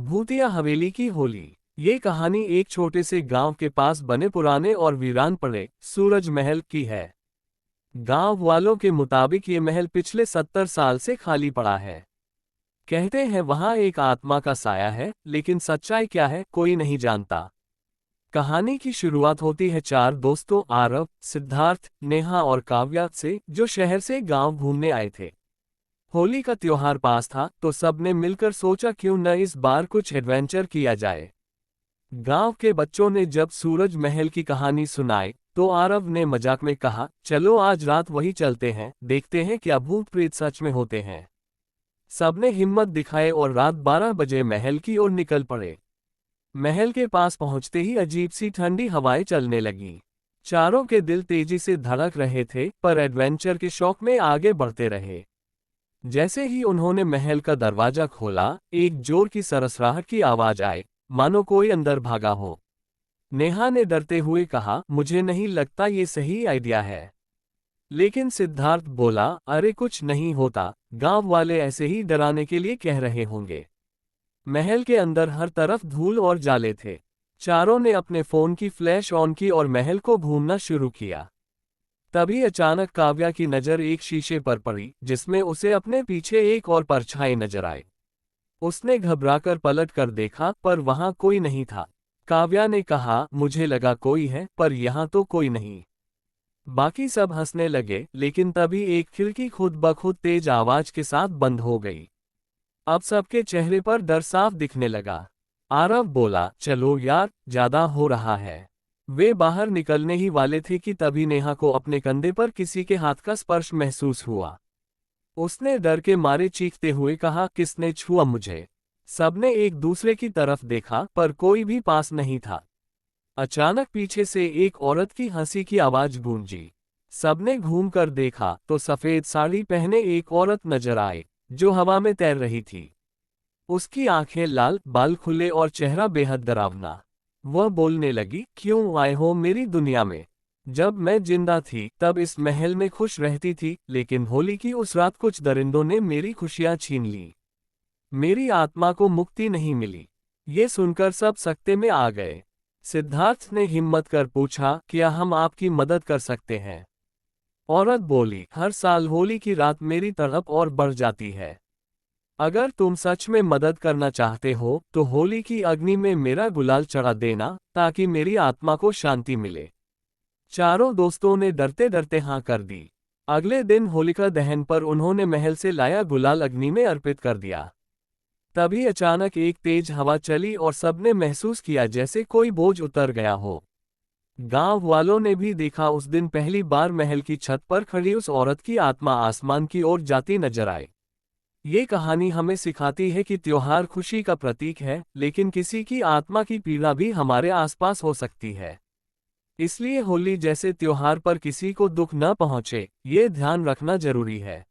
भूतिया हवेली की होली। ये कहानी एक छोटे से गांव के पास बने पुराने और वीरान पड़े सूरज महल की है। गांव वालों के मुताबिक ये महल पिछले 70 साल से खाली पड़ा है। कहते हैं वहां एक आत्मा का साया है, लेकिन सच्चाई क्या है कोई नहीं जानता। कहानी की शुरुआत होती है चार दोस्तों आरव, सिद्धार्थ, नेहा और काव्या से, जो शहर से गांव घूमने आए थे। होली का त्योहार पास था तो सबने मिलकर सोचा क्यों न इस बार कुछ एडवेंचर किया जाए। गांव के बच्चों ने जब सूरज महल की कहानी सुनाई तो आरव ने मजाक में कहा, चलो आज रात वही चलते हैं, देखते हैं क्या भूत प्रेत सच में होते हैं। सबने हिम्मत दिखाए और रात 12 बजे महल की ओर निकल पड़े। महल के पास पहुंचते ही अजीब सी ठंडी हवाएं चलने लगी। चारों के दिल तेजी से धड़क रहे थे, पर एडवेंचर के शौक में आगे बढ़ते रहे। जैसे ही उन्होंने महल का दरवाजा खोला, एक जोर की सरसराहट की आवाज आई, मानो कोई अंदर भागा हो। नेहा ने डरते हुए कहा, मुझे नहीं लगता ये सही आइडिया है। लेकिन सिद्धार्थ बोला, अरे कुछ नहीं होता, गांव वाले ऐसे ही डराने के लिए कह रहे होंगे। महल के अंदर हर तरफ धूल और जाले थे। चारों ने अपने फोन की फ्लैश ऑन की और महल को घूमना शुरू किया। तभी अचानक काव्या की नजर एक शीशे पर पड़ी, जिसमें उसे अपने पीछे एक और परछाई नजर आई। उसने घबराकर पलट कर देखा, पर वहां कोई नहीं था। काव्या ने कहा, मुझे लगा कोई है, पर यहां तो कोई नहीं। बाकी सब हंसने लगे, लेकिन तभी एक खिड़की खुद ब खुद तेज आवाज के साथ बंद हो गई। अब सबके चेहरे पर डर साफ दिखने लगा। आरव बोला, चलो यार, ज्यादा हो रहा है। वे बाहर निकलने ही वाले थे कि तभी नेहा को अपने कंधे पर किसी के हाथ का स्पर्श महसूस हुआ। उसने डर के मारे चीखते हुए कहा, किसने छुआ मुझे। सबने एक दूसरे की तरफ देखा, पर कोई भी पास नहीं था। अचानक पीछे से एक औरत की हंसी की आवाज गूंजी। सबने घूमकर देखा तो सफेद साड़ी पहने एक औरत नजर आई, जो हवा में तैर रही थी। उसकी आंखें लाल, बाल खुले और चेहरा बेहद डरावना। वह बोलने लगी, क्यों आए हो मेरी दुनिया में। जब मैं जिंदा थी तब इस महल में खुश रहती थी, लेकिन होली की उस रात कुछ दरिंदों ने मेरी खुशियां छीन ली। मेरी आत्मा को मुक्ति नहीं मिली। ये सुनकर सब सकते में आ गए। सिद्धार्थ ने हिम्मत कर पूछा, क्या हम आपकी मदद कर सकते हैं। औरत बोली, हर साल होली की रात मेरी तड़प और बढ़ जाती है। अगर तुम सच में मदद करना चाहते हो तो होली की अग्नि में मेरा गुलाल चढ़ा देना, ताकि मेरी आत्मा को शांति मिले। चारों दोस्तों ने डरते डरते हाँ कर दी। अगले दिन होलिका दहन पर उन्होंने महल से लाया गुलाल अग्नि में अर्पित कर दिया। तभी अचानक एक तेज हवा चली और सबने महसूस किया जैसे कोई बोझ उतर गया हो। गांव वालों ने भी देखा, उस दिन पहली बार महल की छत पर खड़ी उस औरत की आत्मा आसमान की ओर जाती नजर आई। ये कहानी हमें सिखाती है कि त्योहार खुशी का प्रतीक है, लेकिन किसी की आत्मा की पीड़ा भी हमारे आसपास हो सकती है। इसलिए होली जैसे त्योहार पर किसी को दुख न पहुंचे, ये ध्यान रखना जरूरी है।